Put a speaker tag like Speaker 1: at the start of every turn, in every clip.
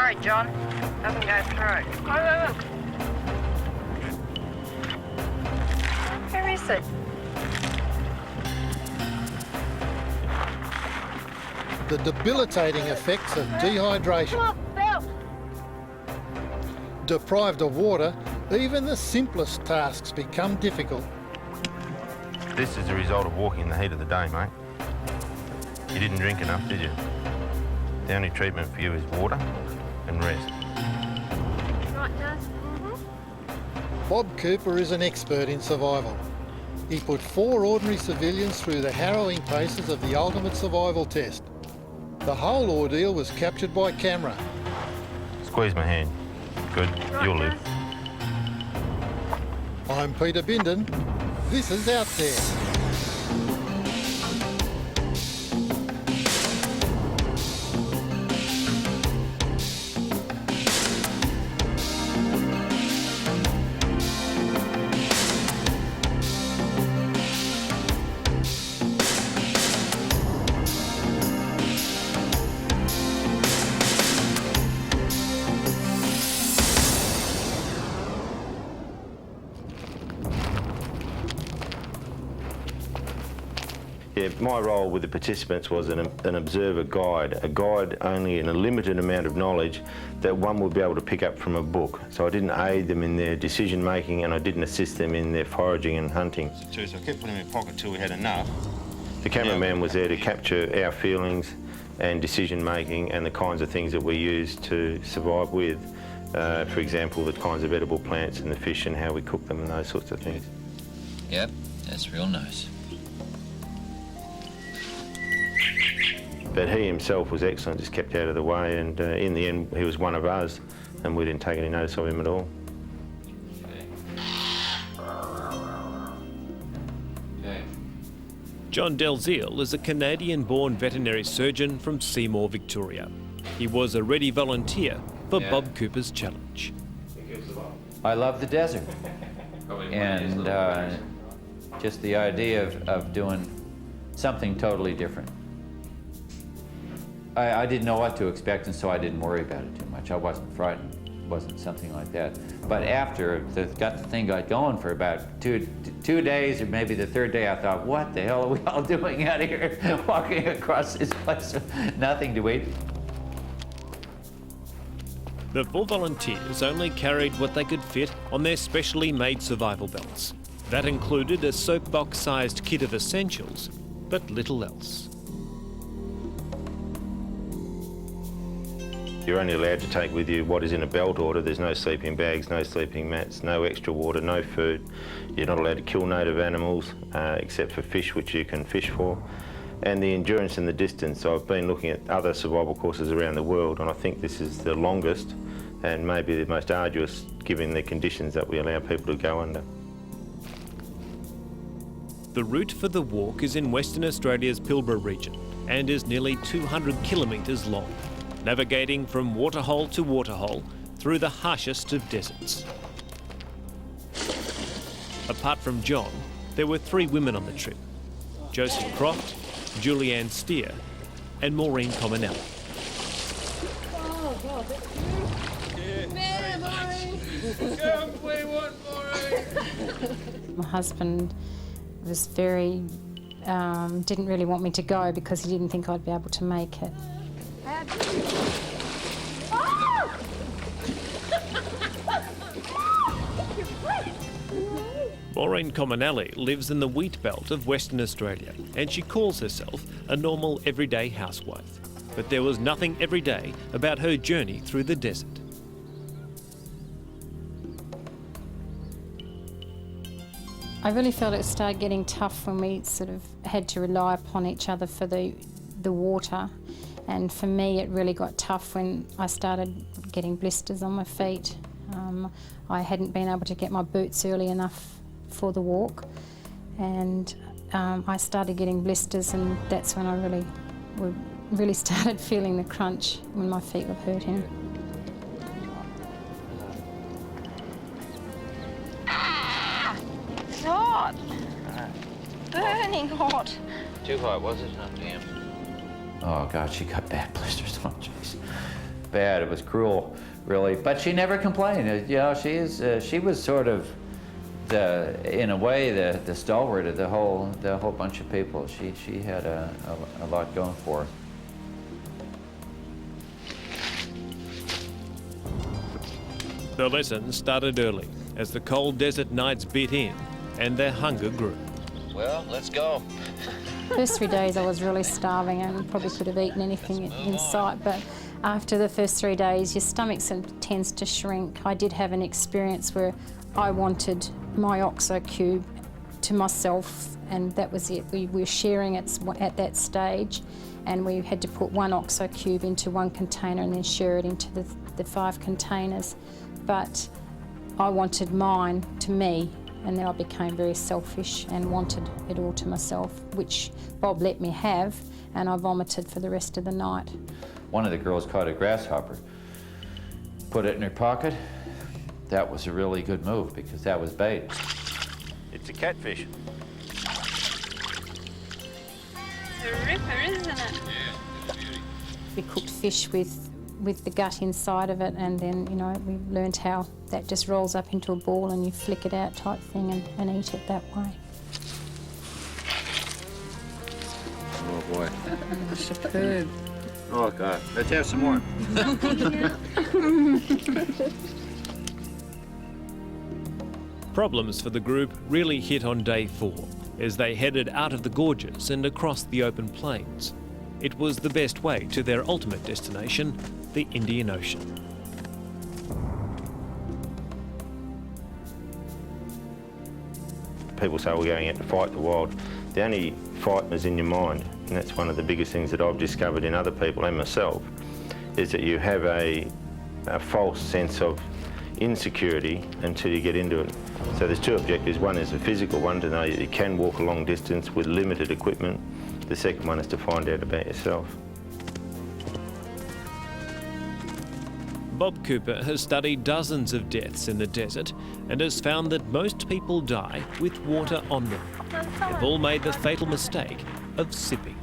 Speaker 1: Sorry, John. Doesn't go through. Oh, look. Where is it?
Speaker 2: The debilitating effects of dehydration. Deprived of water, even the simplest tasks become difficult.
Speaker 3: This is the result of walking in the heat of the day, mate. You didn't drink enough, did you? The only treatment for you is water and rest.
Speaker 1: Right, Naz?
Speaker 2: Bob Cooper is an expert in survival. He put 4 ordinary civilians through the harrowing paces of the ultimate survival test. The whole ordeal was captured by camera.
Speaker 3: Squeeze my hand. Good, you'll live.
Speaker 2: I'm Peter Bindon. This is Out There.
Speaker 3: Yeah, my role with the participants was an observer guide, a guide only in a limited amount of knowledge that one would be able to pick up from a book. So I didn't aid them in their decision making and I didn't assist them in their foraging and hunting. So I kept putting them in my pocket till we had enough. The cameraman was there to capture our feelings and decision making and the kinds of things that we use to survive with. For example, the kinds of edible plants and the fish and how we cook them and those sorts of things.
Speaker 4: Yep, that's real nice.
Speaker 3: But he himself was excellent, just kept out of the way, and in the end he was one of us and we didn't take any notice of him at all.
Speaker 5: John Delzeal is a Canadian-born veterinary surgeon from Seymour, Victoria. He was a ready volunteer for Bob Cooper's challenge.
Speaker 4: I love the desert. And just the idea of doing something totally different. I didn't know what to expect, and so I didn't worry about it too much. I wasn't frightened. It wasn't something like that. But after the thing got going for about two days, or maybe the third day, I thought, what the hell are we all doing out here, walking across this place with nothing to eat?
Speaker 5: The 4 volunteers only carried what they could fit on their specially made survival belts. That included a soapbox-sized kit of essentials, but little else.
Speaker 3: You're only allowed to take with you what is in a belt order. There's no sleeping bags, no sleeping mats, no extra water, no food. You're not allowed to kill native animals, except for fish, which you can fish for. And the endurance and the distance. So I've been looking at other survival courses around the world, and I think this is the longest and maybe the most arduous, given the conditions that we allow people to go under.
Speaker 5: The route for the walk is in Western Australia's Pilbara region and is nearly 200 kilometres long, navigating from waterhole to waterhole through the harshest of deserts. Apart from John, there were 3 women on the trip: Josie Croft, Julianne Steer and Maureen Cominelli.
Speaker 6: Oh, God, that's you. Yeah, Maureen. Come, we want Maureen.
Speaker 7: My husband was very, didn't really want me to go because he didn't think I'd be able to make it.
Speaker 5: Maureen Cominelli lives in the wheat belt of Western Australia and she calls herself a normal everyday housewife. But there was nothing everyday about her journey through the desert.
Speaker 7: I really felt it started getting tough when we sort of had to rely upon each other for the water. And for me, it really got tough when I started getting blisters on my feet. I hadn't been able to get my boots early enough for the walk, and I started getting blisters, and that's when I really started feeling the crunch when my feet were hurting.
Speaker 1: It's hot. Burning hot.
Speaker 4: Too hot, was it? Oh, damn. Oh, God, she got bad blisters. Oh, jeez. bad. It was cruel, really. But she never complained. You know, she was sort of in a way, the stalwart of the whole bunch of people. She had a lot going for her.
Speaker 5: The lesson started early as the cold desert nights bit in and their hunger grew.
Speaker 8: Well, let's go.
Speaker 7: First 3 days I was really starving and probably could have eaten anything in sight, but after the first 3 days your stomach sort of tends to shrink. I did have an experience where I wanted my OXO cube to myself, and that was it. We were sharing it at that stage, and we had to put 1 OXO cube into 1 container and then share it into the 5 containers. But I wanted mine to me, and then I became very selfish and wanted it all to myself, which Bob let me have, and I vomited for the rest of the night.
Speaker 4: One of the girls caught a grasshopper, put it in her pocket. That was a really good move because that was bait.
Speaker 3: It's a catfish.
Speaker 1: It's a ripper, isn't it?
Speaker 7: We cooked fish with the gut inside of it, and then, you know, we learned how that just rolls up into a ball and you flick it out type thing and eat it that way.
Speaker 8: Oh boy.
Speaker 6: Superb.
Speaker 8: Oh God. Let's have some more.
Speaker 5: Problems for the group really hit on day 4 as they headed out of the gorges and across the open plains. It was the best way to their ultimate destination, the Indian Ocean.
Speaker 3: People say we're going out to fight the wild. The only fight is in your mind, and that's one of the biggest things that I've discovered in other people and myself, is that you have a false sense of insecurity until you get into it. So there's 2 objectives. One is a physical one, to know that you can walk a long distance with limited equipment. The second one is to find out about yourself.
Speaker 5: Bob Cooper has studied dozens of deaths in the desert and has found that most people die with water on them. They've all made the fatal mistake of sipping.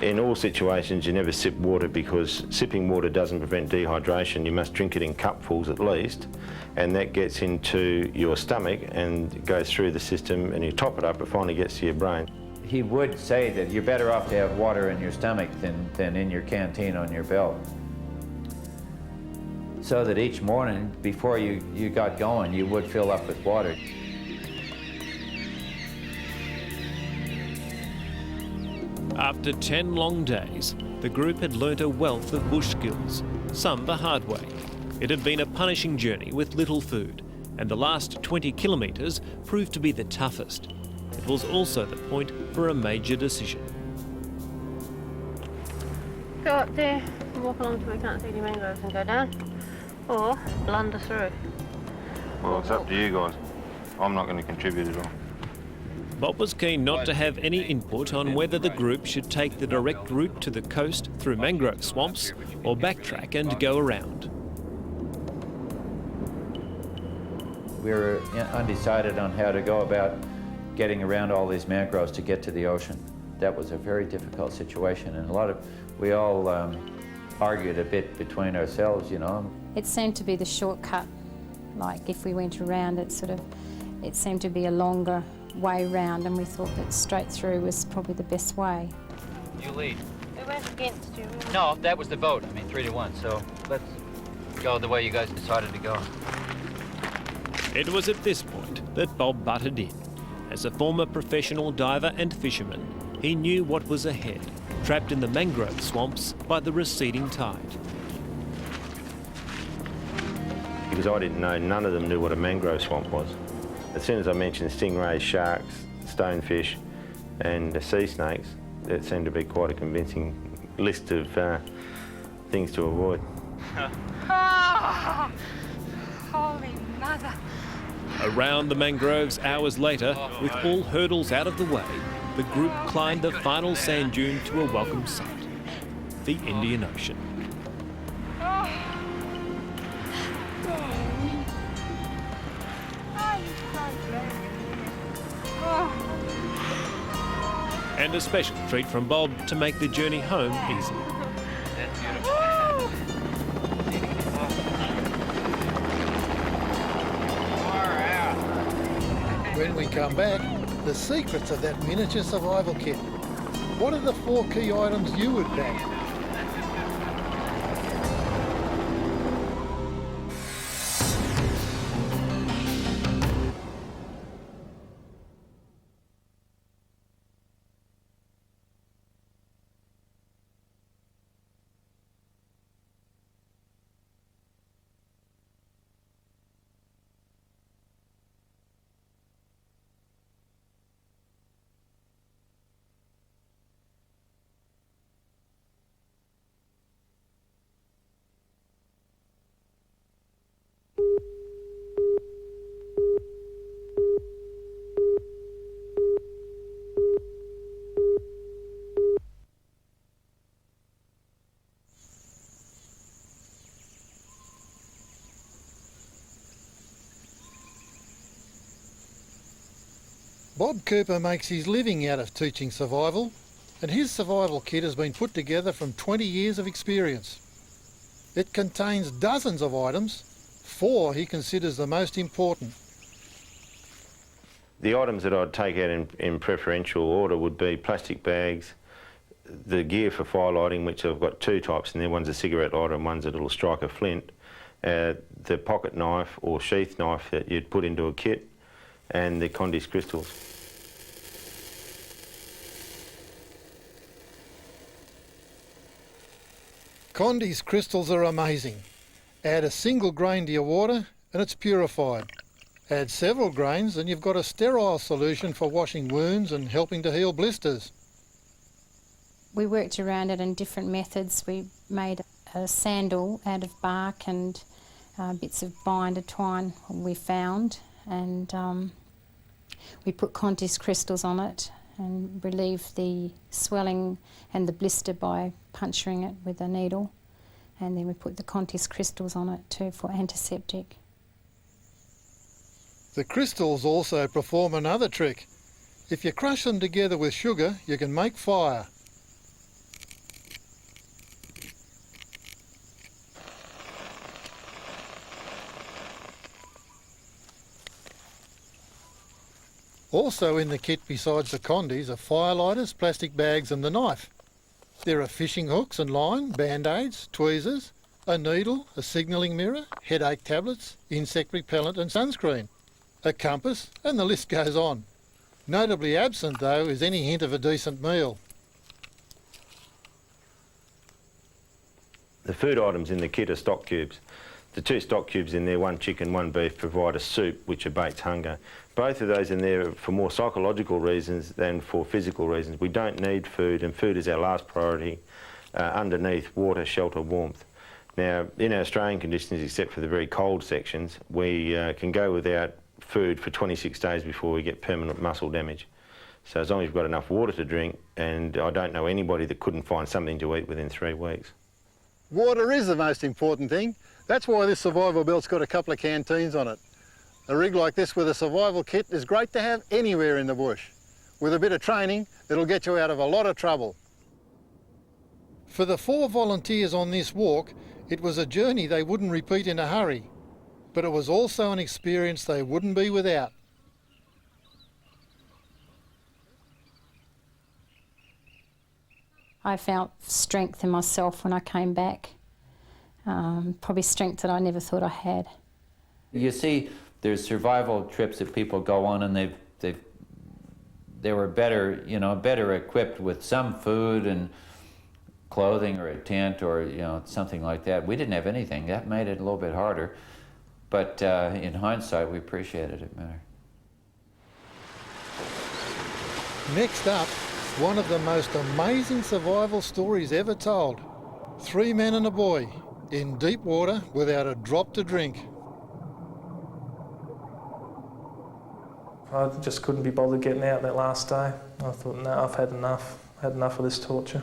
Speaker 3: In all situations, you never sip water because sipping water doesn't prevent dehydration. You must drink it in cupfuls at least, and that gets into your stomach and goes through the system, and you top it up, it finally gets to your brain.
Speaker 4: He would say that you're better off to have water in your stomach than in your canteen on your belt. So that each morning, before you got going, you would fill up with water.
Speaker 5: After 10 long days, the group had learnt a wealth of bush skills, some the hard way. It had been a punishing journey with little food, and the last 20 kilometres proved to be the toughest. It was also the point for a major decision.
Speaker 1: Go up there and walk along till we can't see any mangroves and go down, or blunder through.
Speaker 3: Well, it's up to you guys. I'm not going to contribute at all.
Speaker 5: Bob was keen not to have any input on whether the group should take the direct route to the coast through mangrove swamps or backtrack and go around.
Speaker 4: We were undecided on how to go about getting around all these mangroves to get to the ocean. That was a very difficult situation, and we all argued a bit between ourselves, you know.
Speaker 7: It seemed to be the shortcut. Like if we went around, it seemed to be a longer way round, and we thought that straight through was probably the best way.
Speaker 8: You lead.
Speaker 1: We went against you.
Speaker 8: No, that was the vote. I mean, 3-1. So let's go the way you guys decided to go.
Speaker 5: It was at this point that Bob butted in. As a former professional diver and fisherman, he knew what was ahead, trapped in the mangrove swamps by the receding tide.
Speaker 3: Because I didn't know, none of them knew what a mangrove swamp was. As soon as I mentioned stingrays, sharks, stonefish and sea snakes, it seemed to be quite a convincing list of things to avoid.
Speaker 1: Oh, holy mother.
Speaker 5: Around the mangroves hours later, with all hurdles out of the way, the group climbed the final sand dune to a welcome sight, the Indian Ocean. And a special treat from Bob to make the journey home easy.
Speaker 8: That's beautiful. Far out.
Speaker 2: When we come back, the secrets of that miniature survival kit. What are the 4 key items you would pack? Bob Cooper makes his living out of teaching survival, and his survival kit has been put together from 20 years of experience. It contains dozens of items. 4 he considers the most important.
Speaker 3: The items that I'd take out in preferential order would be plastic bags, the gear for fire lighting, which I've got 2 types in there. One's a cigarette lighter and one's a little striker flint. The pocket knife or sheath knife that you'd put into a kit, and the Condis crystals.
Speaker 2: Condis crystals are amazing. Add a single grain to your water and it's purified. Add several grains and you've got a sterile solution for washing wounds and helping to heal blisters.
Speaker 7: We worked around it in different methods. We made a sandal out of bark and bits of binder twine we found, and we put Condis crystals on it and relieved the swelling and the blister by puncturing it with a needle, and then we put the Condis crystals on it too for antiseptic.
Speaker 2: The crystals also perform another trick. If you crush them together with sugar, you can make fire. Also in the kit besides the Condis are fire lighters, plastic bags and the knife. There are fishing hooks and line, band-aids, tweezers, a needle, a signalling mirror, headache tablets, insect repellent and sunscreen, a compass, and the list goes on. Notably absent though is any hint of a decent meal.
Speaker 3: The food items in the kit are stock cubes. The 2 stock cubes in there, 1 chicken, 1 beef, provide a soup which abates hunger. Both of those in there are for more psychological reasons than for physical reasons. We don't need food, and food is our last priority underneath water, shelter, warmth. Now, in our Australian conditions, except for the very cold sections, we can go without food for 26 days before we get permanent muscle damage. So as long as you've got enough water to drink, and I don't know anybody that couldn't find something to eat within 3 weeks.
Speaker 2: Water is the most important thing. That's why this survival belt's got a couple of canteens on it. A rig like this with a survival kit is great to have anywhere in the bush. With a bit of training, it'll get you out of a lot of trouble. For the 4 volunteers on this walk, it was a journey they wouldn't repeat in a hurry, but it was also an experience they wouldn't be without.
Speaker 7: I felt strength in myself when I came back, probably strength that I never thought I had.
Speaker 4: You see, there's survival trips that people go on, and they were better, better equipped with some food and clothing or a tent or something like that. We didn't have anything. That made it a little bit harder, but in hindsight, we appreciated it better.
Speaker 2: Next up, one of the most amazing survival stories ever told. 3 men and a boy in deep water without a drop to drink.
Speaker 9: I just couldn't be bothered getting out that last day. I thought, no, I've had enough of this torture.